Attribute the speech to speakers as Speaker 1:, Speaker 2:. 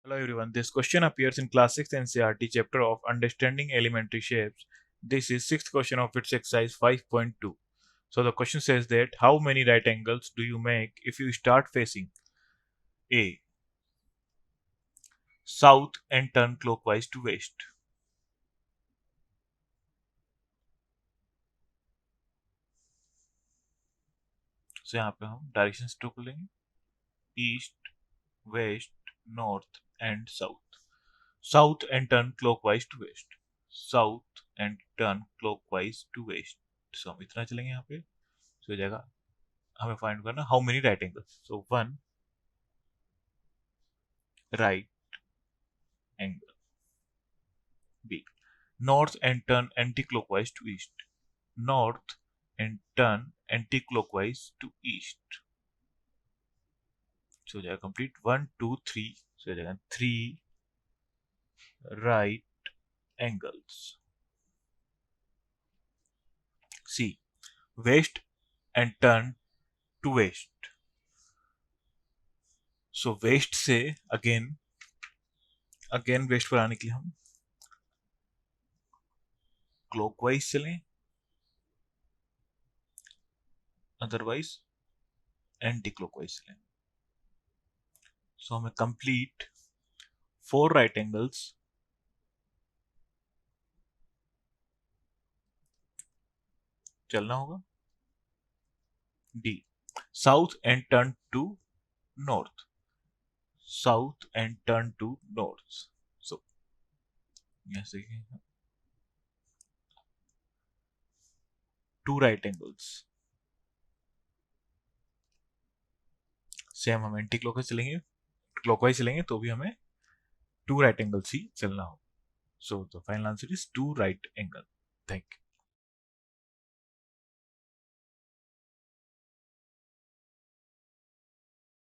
Speaker 1: Hello everyone, this question appears in Class 6 NCERT chapter of Understanding Elementary Shapes. This is 6th question of its exercise 5.2. So the question says that how many right angles do you make if you start facing A. South and turn clockwise to west? So यहाँ पे हम directions टू लेंगे east, west, north and south. South and turn clockwise to west. South and turn clockwise to west. So हम इतना चलेंगे यहाँ पे. So हो जाएगा हमें फाइंड करना how many right angles. So 1 right angle. B. North and turn anti-clockwise to east. North and turn anti-clockwise to east. So हो जाएगा complete 1 2 3. So हो जाएगा 3 right angles. C. West and turn to west. So west से again west पर आने के लिए हम clockwise चलें, otherwise anti-clockwise चलें. So हमें complete 4 right angles चलना होगा. D. South and turn to north. South and turn to north. So यहाँ से 2 right angles. सेम हम एंटी क्लॉकवाइज चलेंगे तो भी हमें 2 right angles ही चलना होगा. So the final answer is 2 right angle. Thank you.